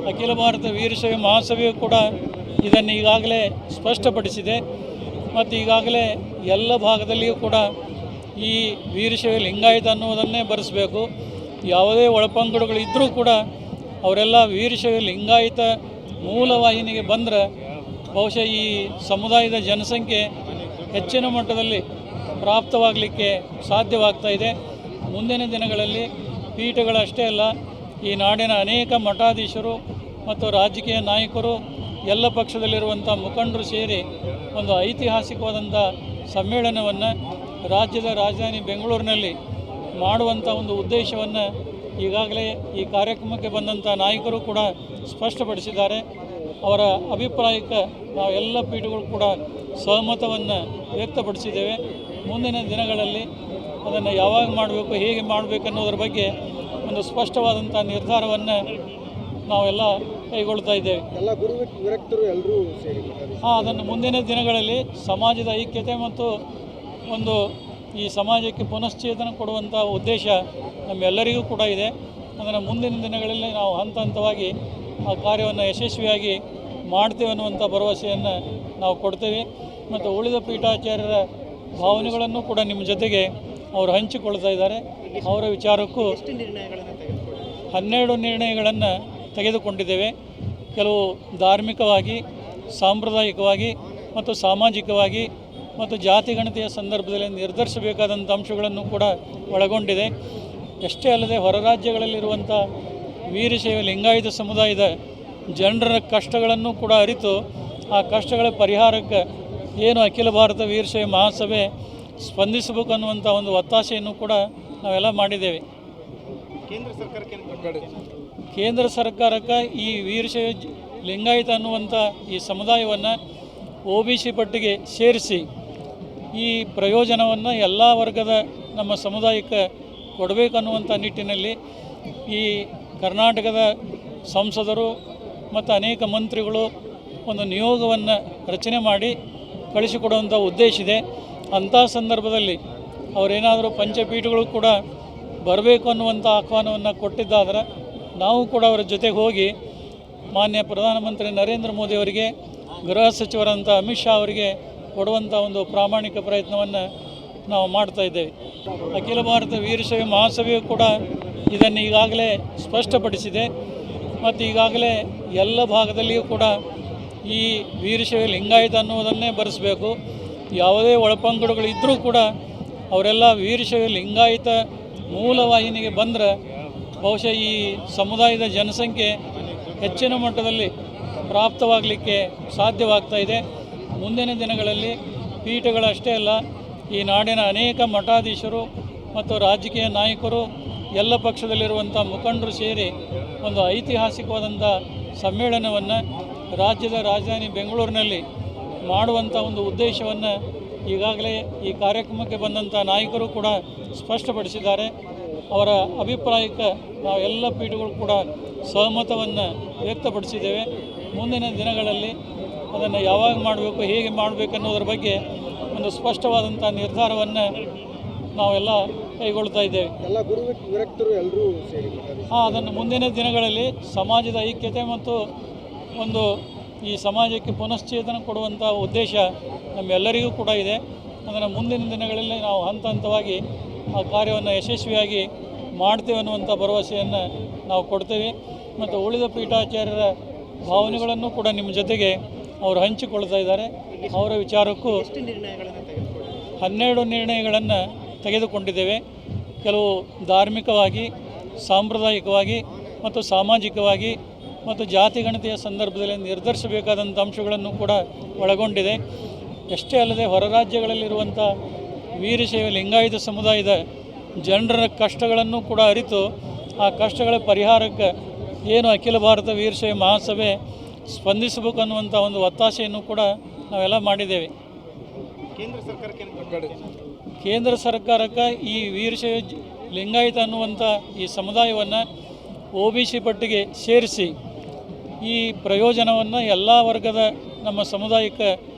ಅಖಿಲ ಭಾರತ ವೀರಶೈವ ಮಹಾಸಭೆಯು ಕೂಡ ಇದನ್ನು ಈಗಾಗಲೇ ಸ್ಪಷ್ಟಪಡಿಸಿದೆ ಮತ್ತು ಈಗಾಗಲೇ ಎಲ್ಲ ಭಾಗದಲ್ಲಿಯೂ ಕೂಡ ಈ ವೀರಶೈವ ಲಿಂಗಾಯತ ಅನ್ನುವುದನ್ನೇ ಬರೆಸಬೇಕು. ಯಾವುದೇ ಒಳಪಂಗಡಗಳು ಇದ್ದರೂ ಕೂಡ ಅವರೆಲ್ಲ ವೀರಶೈವ ಲಿಂಗಾಯತ ಮೂಲವಾಹಿನಿಗೆ ಬಂದರೆ ಬಹುಶಃ ಈ ಸಮುದಾಯದ ಜನಸಂಖ್ಯೆ ಹೆಚ್ಚಿನ ಮಟ್ಟದಲ್ಲಿ ಪ್ರಾಪ್ತವಾಗಲಿಕ್ಕೆ ಸಾಧ್ಯವಾಗ್ತಾ ಇದೆ. ಮುಂದಿನ ದಿನಗಳಲ್ಲಿ ಪೀಠಗಳಷ್ಟೇ ಅಲ್ಲ, ಈ ನಾಡಿನ ಅನೇಕ ಮಠಾಧೀಶರು ಮತ್ತು ರಾಜಕೀಯ ನಾಯಕರು ಎಲ್ಲ ಪಕ್ಷದಲ್ಲಿರುವಂಥ ಮುಖಂಡರು ಸೇರಿ ಒಂದು ಐತಿಹಾಸಿಕವಾದಂಥ ಸಮ್ಮೇಳನವನ್ನು ರಾಜ್ಯದ ರಾಜಧಾನಿ ಬೆಂಗಳೂರಿನಲ್ಲಿ ಮಾಡುವಂಥ ಒಂದು ಉದ್ದೇಶವನ್ನು ಈಗಾಗಲೇ ಈ ಕಾರ್ಯಕ್ರಮಕ್ಕೆ ಬಂದಂಥ ನಾಯಕರು ಕೂಡ ಸ್ಪಷ್ಟಪಡಿಸಿದ್ದಾರೆ. ಅವರ ಅಭಿಪ್ರಾಯಕ್ಕೆ ನಾವು ಎಲ್ಲ ಪೀಠಗಳು ಕೂಡ ಸಹಮತವನ್ನು ವ್ಯಕ್ತಪಡಿಸಿದ್ದೇವೆ. ಮುಂದಿನ ದಿನಗಳಲ್ಲಿ ಅದನ್ನು ಯಾವಾಗ ಮಾಡಬೇಕು, ಹೇಗೆ ಮಾಡಬೇಕನ್ನೋದ್ರ ಬಗ್ಗೆ ಒಂದು ಸ್ಪಷ್ಟವಾದಂಥ ನಿರ್ಧಾರವನ್ನು ನಾವೆಲ್ಲ ಕೈಗೊಳ್ತಾ ಇದ್ದೇವೆ. ಎಲ್ಲ ಗುರು ವಿರಕ್ತರು ಎಲ್ಲರೂ ಸೇರಿ ಅದನ್ನು ಮುಂದಿನ ದಿನಗಳಲ್ಲಿ ಸಮಾಜದ ಐಕ್ಯತೆ ಮತ್ತು ಒಂದು ಈ ಸಮಾಜಕ್ಕೆ ಪುನಶ್ಚೇತನ ಕೊಡುವಂಥ ಉದ್ದೇಶ ನಮ್ಮೆಲ್ಲರಿಗೂ ಕೂಡ ಇದೆ. ಅದನ್ನು ಮುಂದಿನ ದಿನಗಳಲ್ಲಿ ನಾವು ಹಂತ ಹಂತವಾಗಿ ಆ ಕಾರ್ಯವನ್ನು ಯಶಸ್ವಿಯಾಗಿ ಮಾಡ್ತೇವೆ ಅನ್ನುವಂಥ ಭರವಸೆಯನ್ನು ನಾವು ಕೊಡ್ತೇವೆ. ಮತ್ತು ಉಳಿದ ಪೀಠಾಚಾರ್ಯರ ಭಾವನೆಗಳನ್ನು ಕೂಡ ನಿಮ್ಮ ಜೊತೆಗೆ ಅವರು ಹಂಚಿಕೊಳ್ತಾ ಇದ್ದಾರೆ. ಅವರ ವಿಚಾರಕ್ಕೂ 12 ನಿರ್ಣಯಗಳನ್ನು ತೆಗೆದುಕೊಂಡಿದ್ದೇವೆ. ಕೆಲವು ಧಾರ್ಮಿಕವಾಗಿ, ಸಾಂಪ್ರದಾಯಿಕವಾಗಿ ಮತ್ತು ಸಾಮಾಜಿಕವಾಗಿ ಮತ್ತು ಜಾತಿಗಣತಿಯ ಸಂದರ್ಭದಲ್ಲಿ ನಿರ್ಧರಿಸಬೇಕಾದಂಥ ಅಂಶಗಳನ್ನು ಕೂಡ ಒಳಗೊಂಡಿದೆ. ಅಷ್ಟೇ ಅಲ್ಲದೆ ಹೊರ ರಾಜ್ಯಗಳಲ್ಲಿರುವಂಥ ವೀರಶೈವ ಲಿಂಗಾಯತ ಸಮುದಾಯದ ಜನರ ಕಷ್ಟಗಳನ್ನು ಕೂಡ ಅರಿತು ಆ ಕಷ್ಟಗಳ ಪರಿಹಾರಕ್ಕೆ ಏನು ಅಖಿಲ ಭಾರತ ವೀರಶೈವ ಮಹಾಸಭೆ ಸ್ಪಂದಿಸಬೇಕು ಅನ್ನುವಂಥ ಒಂದು ಒತ್ತಾಸೆಯನ್ನು ಕೂಡ ನಾವೆಲ್ಲ ಮಾಡಿದ್ದೇವೆ. ಕೇಂದ್ರ ಸರ್ಕಾರಕ್ಕೆ ಈ ವೀರಶೈವ ಲಿಂಗಾಯತ ಅನ್ನುವಂಥ ಈ ಸಮುದಾಯವನ್ನು OBC ಪಟ್ಟಿಗೆ ಸೇರಿಸಿ ಈ ಪ್ರಯೋಜನವನ್ನು ಎಲ್ಲ ವರ್ಗದ ನಮ್ಮ ಸಮುದಾಯಕ್ಕೆ ಕೊಡಬೇಕನ್ನುವಂಥ ನಿಟ್ಟಿನಲ್ಲಿ ಈ ಕರ್ನಾಟಕದ ಸಂಸದರು ಮತ್ತು ಅನೇಕ ಮಂತ್ರಿಗಳು ಒಂದು ನಿಯೋಗವನ್ನು ರಚನೆ ಮಾಡಿ ಕಳಿಸಿಕೊಡುವಂಥ ಉದ್ದೇಶ ಇದೆ. ಅಂಥ ಸಂದರ್ಭದಲ್ಲಿ ಅವರೇನಾದರೂ ಪಂಚಪೀಠಗಳು ಕೂಡ ಬರಬೇಕು ಅನ್ನುವಂಥ ಆಹ್ವಾನವನ್ನು ಕೊಟ್ಟಿದ್ದಾದರೆ ನಾವು ಕೂಡ ಅವರ ಜೊತೆಗೆ ಹೋಗಿ ಮಾನ್ಯ ಪ್ರಧಾನಮಂತ್ರಿ ನರೇಂದ್ರ ಮೋದಿ ಅವರಿಗೆ, ಗೃಹ ಸಚಿವರಂಥ ಅಮಿತ್ ಶಾ ಅವರಿಗೆ ಕೊಡುವಂಥ ಒಂದು ಪ್ರಾಮಾಣಿಕ ಪ್ರಯತ್ನವನ್ನು ನಾವು ಮಾಡ್ತಾ ಇದ್ದೇವೆ. ಅಖಿಲ ಭಾರತ ವೀರಶೈವ ಮಹಾಸಭೆಯು ಕೂಡ ಇದನ್ನು ಈಗಾಗಲೇ ಸ್ಪಷ್ಟಪಡಿಸಿದೆ ಮತ್ತು ಈಗಾಗಲೇ ಎಲ್ಲ ಭಾಗದಲ್ಲಿಯೂ ಕೂಡ ಈ ವೀರಶೈವ ಲಿಂಗಾಯತ ಅನ್ನುವುದನ್ನೇ ಬರೆಸಬೇಕು. ಯಾವುದೇ ಒಳಪಂಗಡಗಳು ಇದ್ದರೂ ಕೂಡ ಅವರೆಲ್ಲ ವೀರಶೈವ ಲಿಂಗಾಯತ ಮೂಲವಾಹಿನಿಗೆ ಬಂದರೆ ಬಹುಶಃ ಈ ಸಮುದಾಯದ ಜನಸಂಖ್ಯೆ ಹೆಚ್ಚಿನ ಮಟ್ಟದಲ್ಲಿ ಪ್ರಾಪ್ತವಾಗಲಿಕ್ಕೆ ಸಾಧ್ಯವಾಗ್ತಾ ಇದೆ. ಮುಂದಿನ ದಿನಗಳಲ್ಲಿ ಪೀಠಗಳಷ್ಟೇ ಅಲ್ಲ, ಈ ನಾಡಿನ ಅನೇಕ ಮಠಾಧೀಶರು ಮತ್ತು ರಾಜಕೀಯ ನಾಯಕರು ಎಲ್ಲ ಪಕ್ಷದಲ್ಲಿರುವಂಥ ಮುಖಂಡರು ಸೇರಿ ಒಂದು ಐತಿಹಾಸಿಕವಾದಂಥ ಸಮ್ಮೇಳನವನ್ನು ರಾಜ್ಯದ ರಾಜಧಾನಿ ಬೆಂಗಳೂರಿನಲ್ಲಿ ಮಾಡುವಂಥ ಒಂದು ಉದ್ದೇಶವನ್ನು ಈಗಾಗಲೇ ಈ ಕಾರ್ಯಕ್ರಮಕ್ಕೆ ಬಂದಂಥ ನಾಯಕರು ಕೂಡ ಸ್ಪಷ್ಟಪಡಿಸಿದ್ದಾರೆ. ಅವರ ಅಭಿಪ್ರಾಯಕ್ಕೆ ನಾವು ಎಲ್ಲ ಪೀಠಗಳು ಕೂಡ ಸಹಮತವನ್ನು ವ್ಯಕ್ತಪಡಿಸಿದ್ದೇವೆ. ಮುಂದಿನ ದಿನಗಳಲ್ಲಿ ಅದನ್ನು ಯಾವಾಗ ಮಾಡಬೇಕು, ಹೇಗೆ ಮಾಡಬೇಕನ್ನೋದ್ರ ಬಗ್ಗೆ ಒಂದು ಸ್ಪಷ್ಟವಾದಂಥ ನಿರ್ಧಾರವನ್ನು ನಾವೆಲ್ಲ ಕೈಗೊಳ್ತಾ ಇದ್ದೇವೆ. ಎಲ್ಲ ಗುರು ವಿರಕ್ತರು ಎಲ್ಲರೂ ಸೇರಿ ಅದನ್ನು ಮುಂದಿನ ದಿನಗಳಲ್ಲಿ ಸಮಾಜದ ಐಕ್ಯತೆ ಮತ್ತು ಒಂದು ಈ ಸಮಾಜಕ್ಕೆ ಪುನಶ್ಚೇತನ ಕೊಡುವಂಥ ಉದ್ದೇಶ ನಮ್ಮೆಲ್ಲರಿಗೂ ಕೂಡ ಇದೆ. ಅದನ್ನು ಮುಂದಿನ ದಿನಗಳಲ್ಲಿ ನಾವು ಹಂತ ಹಂತವಾಗಿ ಆ ಕಾರ್ಯವನ್ನು ಯಶಸ್ವಿಯಾಗಿ ಮಾಡ್ತೇವೆ ಅನ್ನುವಂಥ ಭರವಸೆಯನ್ನು ನಾವು ಕೊಡ್ತೇವೆ. ಮತ್ತು ಉಳಿದ ಪೀಠಾಚಾರ್ಯರ ಭಾವನೆಗಳನ್ನು ಕೂಡ ನಿಮ್ಮ ಜೊತೆಗೆ ಅವರು ಹಂಚಿಕೊಳ್ತಾ ಇದ್ದಾರೆ. ಅವರ ವಿಚಾರಕ್ಕೂ 12 ನಿರ್ಣಯಗಳನ್ನು ತೆಗೆದುಕೊಂಡಿದ್ದೇವೆ. ಕೆಲವು ಧಾರ್ಮಿಕವಾಗಿ, ಸಾಂಪ್ರದಾಯಿಕವಾಗಿ ಮತ್ತು ಸಾಮಾಜಿಕವಾಗಿ ಮತ್ತು ಜಾತಿಗಣತಿಯ ಸಂದರ್ಭದಲ್ಲಿ ನಿರ್ಧರಿಸಬೇಕಾದಂಥ ಅಂಶಗಳನ್ನು ಕೂಡ ಒಳಗೊಂಡಿದೆ. ಅಷ್ಟೇ ಅಲ್ಲದೆ ಹೊರ ರಾಜ್ಯಗಳಲ್ಲಿರುವಂಥ ವೀರಶೈವ ಲಿಂಗಾಯತ ಸಮುದಾಯದ ಜನರ ಕಷ್ಟಗಳನ್ನು ಕೂಡ ಅರಿತು ಆ ಕಷ್ಟಗಳ ಪರಿಹಾರಕ್ಕೆ ಏನು ಅಖಿಲ ಭಾರತ ವೀರಶೈವ ಮಹಾಸಭೆ ಸ್ಪಂದಿಸಬೇಕು ಅನ್ನುವಂಥ ಒಂದು ಒತ್ತಾಸೆಯನ್ನು ಕೂಡ ನಾವೆಲ್ಲ ಮಾಡಿದ್ದೇವೆ. ಕೇಂದ್ರ ಸರ್ಕಾರಕ್ಕೆ ಈ ವೀರಶೈವ ಲಿಂಗಾಯತ ಅನ್ನುವಂಥ ಈ ಸಮುದಾಯವನ್ನು OBC ಪಟ್ಟಿಗೆ ಸೇರಿಸಿ ಈ ಪ್ರಯೋಜನವನ್ನು ಎಲ್ಲ ವರ್ಗದ ನಮ್ಮ ಸಮುದಾಯಕ್ಕೆ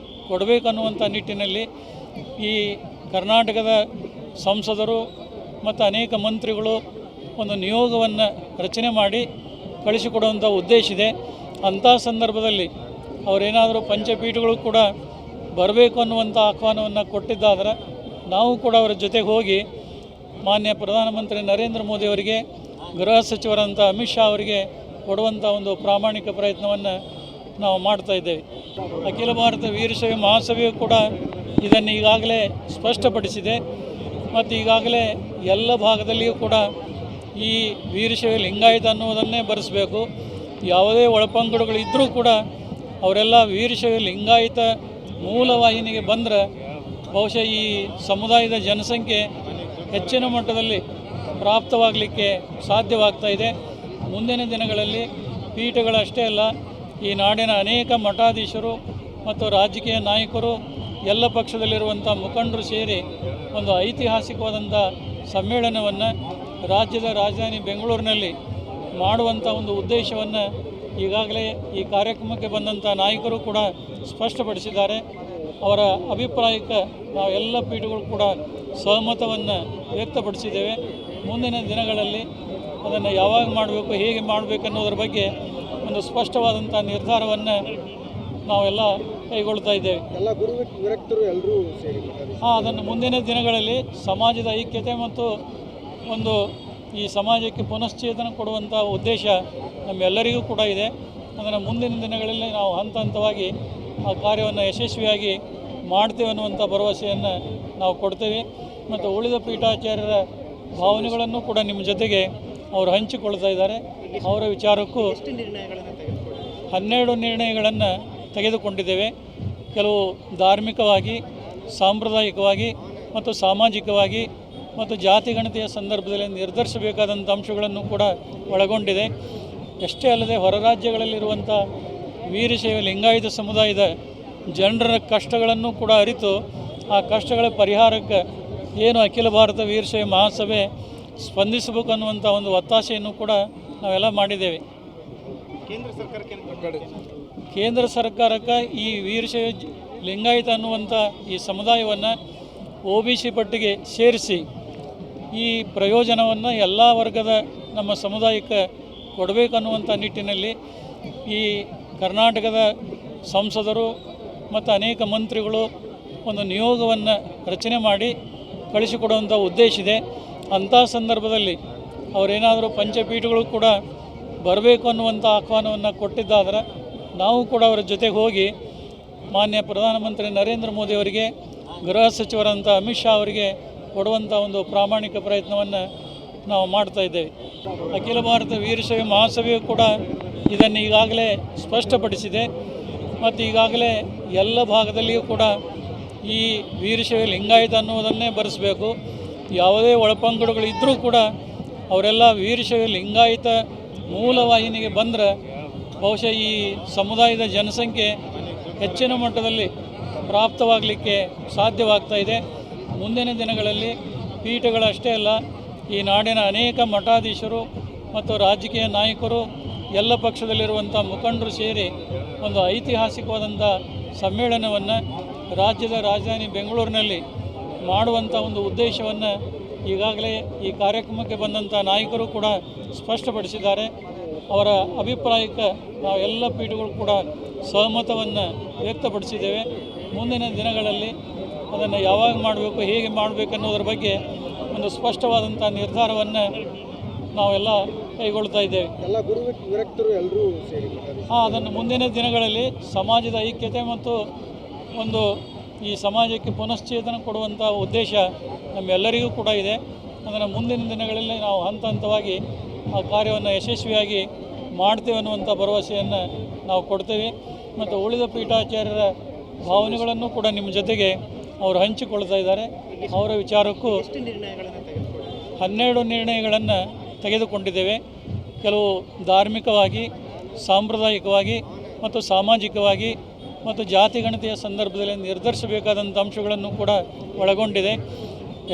ಕೊಡಬೇಕನ್ನುವಂಥ ನಿಟ್ಟಿನಲ್ಲಿ ಈ ಕರ್ನಾಟಕದ ಸಂಸದರು ಮತ್ತು ಅನೇಕ ಮಂತ್ರಿಗಳು ಒಂದು ನಿಯೋಗವನ್ನು ರಚನೆ ಮಾಡಿ ಕಳಿಸಿಕೊಡುವಂಥ ಉದ್ದೇಶ ಇದೆ. ಅಂಥ ಸಂದರ್ಭದಲ್ಲಿ ಅವರೇನಾದರೂ ಪಂಚಪೀಠಗಳು ಕೂಡ ಬರಬೇಕು ಅನ್ನುವಂಥ ಆಹ್ವಾನವನ್ನು ಕೊಟ್ಟಿದ್ದಾದರೆ ನಾವು ಕೂಡ ಅವರ ಜೊತೆಗೆ ಹೋಗಿ ಮಾನ್ಯ ಪ್ರಧಾನಮಂತ್ರಿ ನರೇಂದ್ರ ಮೋದಿ ಅವರಿಗೆ, ಗೃಹ ಸಚಿವರಂಥ ಅಮಿತ್ ಶಾ ಅವರಿಗೆ ಕೊಡುವಂಥ ಒಂದು ಪ್ರಾಮಾಣಿಕ ಪ್ರಯತ್ನವನ್ನು ನಾವು ಮಾಡ್ತಾ ಇದ್ದೇವೆ. ಅಖಿಲ ಭಾರತ ವೀರಶೈವ ಮಹಾಸಭೆಯು ಕೂಡ ಇದನ್ನು ಈಗಾಗಲೇ ಸ್ಪಷ್ಟಪಡಿಸಿದೆ ಮತ್ತು ಈಗಾಗಲೇ ಎಲ್ಲ ಭಾಗದಲ್ಲಿಯೂ ಕೂಡ ಈ ವೀರಶೈವ ಲಿಂಗಾಯತ ಅನ್ನುವುದನ್ನೇ ಬರೆಸಬೇಕು. ಯಾವುದೇ ಒಳಪಂಗಡಗಳಿದ್ದರೂ ಕೂಡ ಅವರೆಲ್ಲ ವೀರಶೈವ ಲಿಂಗಾಯತ ಮೂಲವಾಹಿನಿಗೆ ಬಂದರೆ ಬಹುಶಃ ಈ ಸಮುದಾಯದ ಜನಸಂಖ್ಯೆ ಹೆಚ್ಚಿನ ಮಟ್ಟದಲ್ಲಿ ಪ್ರಾಪ್ತವಾಗಲಿಕ್ಕೆ ಸಾಧ್ಯವಾಗ್ತಾ ಇದೆ. ಮುಂದಿನ ದಿನಗಳಲ್ಲಿ ಪೀಠಗಳಷ್ಟೇ ಅಲ್ಲ, ಈ ನಾಡಿನ ಅನೇಕ ಮಠಾಧೀಶರು ಮತ್ತು ರಾಜಕೀಯ ನಾಯಕರು, ಎಲ್ಲ ಪಕ್ಷದಲ್ಲಿರುವಂಥ ಮುಖಂಡರು ಸೇರಿ ಒಂದು ಐತಿಹಾಸಿಕವಾದಂಥ ಸಮ್ಮೇಳನವನ್ನು ರಾಜ್ಯದ ರಾಜಧಾನಿ ಬೆಂಗಳೂರಿನಲ್ಲಿ ಮಾಡುವಂಥ ಒಂದು ಉದ್ದೇಶವನ್ನು ಈಗಾಗಲೇ ಈ ಕಾರ್ಯಕ್ರಮಕ್ಕೆ ಬಂದಂಥ ನಾಯಕರು ಕೂಡ ಸ್ಪಷ್ಟಪಡಿಸಿದ್ದಾರೆ. ಅವರ ಅಭಿಪ್ರಾಯಕ್ಕೆ ನಾವೆಲ್ಲ ಪೀಠಗಳು ಕೂಡ ಸಹಮತವನ್ನು ವ್ಯಕ್ತಪಡಿಸಿದ್ದೇವೆ. ಮುಂದಿನ ದಿನಗಳಲ್ಲಿ ಅದನ್ನು ಯಾವಾಗ ಮಾಡಬೇಕು, ಹೇಗೆ ಮಾಡಬೇಕು ಅನ್ನೋದ್ರ ಬಗ್ಗೆ ಒಂದು ಸ್ಪಷ್ಟವಾದಂಥ ನಿರ್ಧಾರವನ್ನು ನಾವೆಲ್ಲ ಕೈಗೊಳ್ತಾ ಇದ್ದೇವೆ. ಎಲ್ಲ ಗುರು ವಿರಕ್ತರು ಎಲ್ಲರೂ ಸೇರಿ ಅದನ್ನು ಮುಂದಿನ ದಿನಗಳಲ್ಲಿ ಸಮಾಜದ ಐಕ್ಯತೆ ಮತ್ತು ಒಂದು ಈ ಸಮಾಜಕ್ಕೆ ಪುನಶ್ಚೇತನ ಕೊಡುವಂಥ ಉದ್ದೇಶ ನಮ್ಮೆಲ್ಲರಿಗೂ ಕೂಡ ಇದೆ. ಅದನ್ನು ಮುಂದಿನ ದಿನಗಳಲ್ಲಿ ನಾವು ಹಂತ ಹಂತವಾಗಿ ಆ ಕಾರ್ಯವನ್ನು ಯಶಸ್ವಿಯಾಗಿ ಮಾಡ್ತೇವೆ ಅನ್ನುವಂಥ ಭರವಸೆಯನ್ನು ನಾವು ಕೊಡ್ತೇವೆ. ಮತ್ತು ಉಳಿದ ಪೀಠಾಚಾರ್ಯರ ಭಾವನೆಗಳನ್ನು ಕೂಡ ನಿಮ್ಮ ಜೊತೆಗೆ ಅವರು ಹಂಚಿಕೊಳ್ತಾ ಇದ್ದಾರೆ. ಅವರ ವಿಚಾರಕ್ಕೂ 12 ನಿರ್ಣಯಗಳನ್ನು ತೆಗೆದುಕೊಂಡಿದ್ದೇವೆ. ಕೆಲವು ಧಾರ್ಮಿಕವಾಗಿ, ಸಾಂಪ್ರದಾಯಿಕವಾಗಿ ಮತ್ತು ಸಾಮಾಜಿಕವಾಗಿ ಮತ್ತು ಜಾತಿಗಣತಿಯ ಸಂದರ್ಭದಲ್ಲಿ ನಿರ್ಧರಿಸಬೇಕಾದಂಥ ಅಂಶಗಳನ್ನು ಕೂಡ ಒಳಗೊಂಡಿದೆ. ಅಷ್ಟೇ ಅಲ್ಲದೆ ಹೊರ ರಾಜ್ಯಗಳಲ್ಲಿರುವಂಥ ವೀರಶೈವ ಲಿಂಗಾಯತ ಸಮುದಾಯದ ಜನರ ಕಷ್ಟಗಳನ್ನು ಕೂಡ ಅರಿತು ಆ ಕಷ್ಟಗಳ ಪರಿಹಾರಕ್ಕೆ ಏನು ಅಖಿಲ ಭಾರತ ವೀರಶೈವ ಮಹಾಸಭೆ ಸ್ಪಂದಿಸಬೇಕು ಅನ್ನುವಂಥ ಒಂದು ಒತ್ತಾಸೆಯನ್ನು ಕೂಡ ನಾವೆಲ್ಲ ಮಾಡಿದ್ದೇವೆ. ಕೇಂದ್ರ ಸರ್ಕಾರಕ್ಕೆ ಈ ವೀರಶೈವ ಲಿಂಗಾಯತ ಅನ್ನುವಂಥ ಈ ಸಮುದಾಯವನ್ನು OBC ಪಟ್ಟಿಗೆ ಸೇರಿಸಿ ಈ ಪ್ರಯೋಜನವನ್ನು ಎಲ್ಲ ವರ್ಗದ ನಮ್ಮ ಸಮುದಾಯಕ್ಕೆ ಕೊಡಬೇಕನ್ನುವಂಥ ನಿಟ್ಟಿನಲ್ಲಿ ಈ ಕರ್ನಾಟಕದ ಸಂಸದರು ಮತ್ತು ಅನೇಕ ಮಂತ್ರಿಗಳು ಒಂದು ನಿಯೋಗವನ್ನು ರಚನೆ ಮಾಡಿ ಕಳಿಸಿಕೊಡುವಂಥ ಉದ್ದೇಶ ಇದೆ. ಅಂಥ ಸಂದರ್ಭದಲ್ಲಿ ಅವರೇನಾದರೂ ಪಂಚಪೀಠಗಳು ಕೂಡ ಬರಬೇಕು ಅನ್ನುವಂಥ ಆಹ್ವಾನವನ್ನು ಕೊಟ್ಟಿದ್ದಾದರೆ ನಾವು ಕೂಡ ಅವರ ಜೊತೆಗೆ ಹೋಗಿ ಮಾನ್ಯ ಪ್ರಧಾನಮಂತ್ರಿ ನರೇಂದ್ರ ಮೋದಿ ಅವರಿಗೆ, ಗೃಹ ಸಚಿವರಂಥ ಅಮಿತ್ ಶಾ ಅವರಿಗೆ ಕೊಡುವಂಥ ಒಂದು ಪ್ರಾಮಾಣಿಕ ಪ್ರಯತ್ನವನ್ನು ನಾವು ಮಾಡ್ತಾ ಇದ್ದೇವೆ. ಅಖಿಲ ಭಾರತ ವೀರಶೈವ ಮಹಾಸಭೆಯು ಕೂಡ ಇದನ್ನು ಈಗಾಗಲೇ ಸ್ಪಷ್ಟಪಡಿಸಿದೆ ಮತ್ತು ಈಗಾಗಲೇ ಎಲ್ಲ ಭಾಗದಲ್ಲಿಯೂ ಕೂಡ ಈ ವೀರಶೈವ ಲಿಂಗಾಯತ ಅನ್ನುವುದನ್ನೇ ಬರೆಸಬೇಕು. ಯಾವುದೇ ಒಳಪಂಗಡಗಳಿದ್ದರೂ ಕೂಡ ಅವರೆಲ್ಲ ವೀರಶೈವ ಲಿಂಗಾಯತ ಮೂಲವಾಹಿನಿಗೆ ಬಂದರೆ ಬಹುಶಃ ಈ ಸಮುದಾಯದ ಜನಸಂಖ್ಯೆ ಹೆಚ್ಚಿನ ಮಟ್ಟದಲ್ಲಿ ಪ್ರಾಪ್ತವಾಗಲಿಕ್ಕೆ ಸಾಧ್ಯವಾಗ್ತಾ ಇದೆ. ಮುಂದಿನ ದಿನಗಳಲ್ಲಿ ಪೀಠಗಳಷ್ಟೇ ಅಲ್ಲ, ಈ ನಾಡಿನ ಅನೇಕ ಮಠಾಧೀಶರು ಮತ್ತು ರಾಜಕೀಯ ನಾಯಕರು, ಎಲ್ಲ ಪಕ್ಷದಲ್ಲಿರುವಂಥ ಮುಖಂಡರು ಸೇರಿ ಒಂದು ಐತಿಹಾಸಿಕವಾದಂಥ ಸಮ್ಮೇಳನವನ್ನು ರಾಜ್ಯದ ರಾಜಧಾನಿ ಬೆಂಗಳೂರಿನಲ್ಲಿ ಮಾಡುವಂಥ ಒಂದು ಉದ್ದೇಶವನ್ನು ಈಗಾಗಲೇ ಈ ಕಾರ್ಯಕ್ರಮಕ್ಕೆ ಬಂದಂಥ ನಾಯಕರು ಕೂಡ ಸ್ಪಷ್ಟಪಡಿಸಿದ್ದಾರೆ. ಅವರ ಅಭಿಪ್ರಾಯಕ್ಕೆ ನಾವೆಲ್ಲ ಪೀಠಗಳು ಕೂಡ ಸಹಮತವನ್ನು ವ್ಯಕ್ತಪಡಿಸಿದ್ದೇವೆ. ಮುಂದಿನ ದಿನಗಳಲ್ಲಿ ಅದನ್ನು ಯಾವಾಗ ಮಾಡಬೇಕು, ಹೇಗೆ ಮಾಡಬೇಕು ಅನ್ನೋದ್ರ ಬಗ್ಗೆ ಒಂದು ಸ್ಪಷ್ಟವಾದಂಥ ನಿರ್ಧಾರವನ್ನು ನಾವೆಲ್ಲ ಕೈಗೊಳ್ತಾ ಇದ್ದೇವೆ. ಎಲ್ಲ ಗುರು ವಿರಕ್ತರು ಎಲ್ಲರೂ ಸೇರಿ ಅದನ್ನು ಮುಂದಿನ ದಿನಗಳಲ್ಲಿ ಸಮಾಜದ ಐಕ್ಯತೆ ಮತ್ತು ಒಂದು ಈ ಸಮಾಜಕ್ಕೆ ಪುನಶ್ಚೇತನ ಕೊಡುವಂಥ ಉದ್ದೇಶ ನಮ್ಮೆಲ್ಲರಿಗೂ ಕೂಡ ಇದೆ. ಅದನ್ನು ಮುಂದಿನ ದಿನಗಳಲ್ಲಿ ನಾವು ಹಂತ ಹಂತವಾಗಿ ಆ ಕಾರ್ಯವನ್ನು ಯಶಸ್ವಿಯಾಗಿ ಮಾಡ್ತೇವೆ ಅನ್ನುವಂಥ ಭರವಸೆಯನ್ನು ನಾವು ಕೊಡ್ತೇವೆ. ಮತ್ತು ಉಳಿದ ಪೀಠಾಚಾರ್ಯರ ಭಾವನೆಗಳನ್ನು ಕೂಡ ನಿಮ್ಮ ಜೊತೆಗೆ ಅವರು ಹಂಚಿಕೊಳ್ತಾ ಇದ್ದಾರೆ. ಅವರ ವಿಚಾರಕ್ಕೂ 12 ನಿರ್ಣಯಗಳನ್ನು ತೆಗೆದುಕೊಂಡಿದ್ದೇವೆ. ಕೆಲವು ಧಾರ್ಮಿಕವಾಗಿ, ಸಾಂಪ್ರದಾಯಿಕವಾಗಿ ಮತ್ತು ಸಾಮಾಜಿಕವಾಗಿ ಮತ್ತು ಜಾತಿಗಣತಿಯ ಸಂದರ್ಭದಲ್ಲಿ ನಿರ್ಧರಿಸಬೇಕಾದಂಥ ಅಂಶಗಳನ್ನು ಕೂಡ ಒಳಗೊಂಡಿದೆ.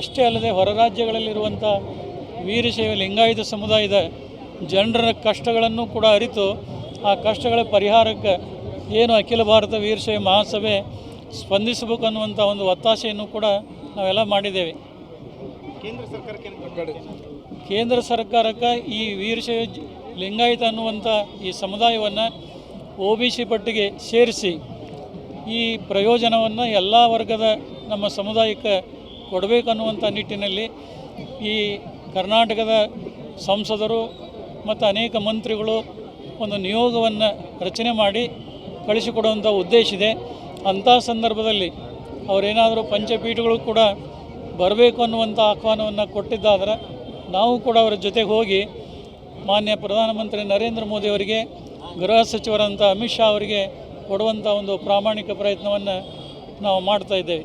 ಅಷ್ಟೇ ಅಲ್ಲದೆ ಹೊರ ರಾಜ್ಯಗಳಲ್ಲಿರುವಂಥ ವೀರಶೈವ ಲಿಂಗಾಯತ ಸಮುದಾಯದ ಜನರ ಕಷ್ಟಗಳನ್ನು ಕೂಡ ಅರಿತು ಆ ಕಷ್ಟಗಳ ಪರಿಹಾರಕ್ಕೆ ಏನು ಅಖಿಲ ಭಾರತ ವೀರಶೈವ ಮಹಾಸಭೆ ಸ್ಪಂದಿಸಬೇಕು ಅನ್ನುವಂಥ ಒಂದು ಒತ್ತಾಸೆಯನ್ನು ಕೂಡ ನಾವೆಲ್ಲ ಮಾಡಿದ್ದೇವೆ. ಕೇಂದ್ರ ಸರ್ಕಾರಕ್ಕೆ ಈ ವೀರಶೈವ ಲಿಂಗಾಯತ ಅನ್ನುವಂಥ ಈ ಸಮುದಾಯವನ್ನು OBC ಪಟ್ಟಿಗೆ ಸೇರಿಸಿ ಈ ಪ್ರಯೋಜನವನ್ನು ಎಲ್ಲ ವರ್ಗದ ನಮ್ಮ ಸಮುದಾಯಕ್ಕೆ ಕೊಡಬೇಕನ್ನುವಂಥ ನಿಟ್ಟಿನಲ್ಲಿ ಈ ಕರ್ನಾಟಕದ ಸಂಸದರು ಮತ್ತು ಅನೇಕ ಮಂತ್ರಿಗಳು ಒಂದು ನಿಯೋಗವನ್ನು ರಚನೆ ಮಾಡಿ ಕಳಿಸಿಕೊಡುವಂಥ ಉದ್ದೇಶ ಇದೆ. ಅಂಥ ಸಂದರ್ಭದಲ್ಲಿ ಅವರೇನಾದರೂ ಪಂಚಪೀಠಗಳು ಕೂಡ ಬರಬೇಕು ಅನ್ನುವಂಥ ಆಹ್ವಾನವನ್ನು ಕೊಟ್ಟಿದ್ದಾದ್ರೆ ನಾವು ಕೂಡ ಅವರ ಜೊತೆಗೆ ಹೋಗಿ ಮಾನ್ಯ ಪ್ರಧಾನಮಂತ್ರಿ ನರೇಂದ್ರ ಮೋದಿ ಅವರಿಗೆ, ಗೃಹ ಸಚಿವರಂಥ ಅಮಿತ್ ಶಾ ಅವರಿಗೆ ಕೊಡುವಂಥ ಒಂದು ಪ್ರಾಮಾಣಿಕ ಪ್ರಯತ್ನವನ್ನು ನಾವು ಮಾಡ್ತಾ ಇದ್ದೇವೆ.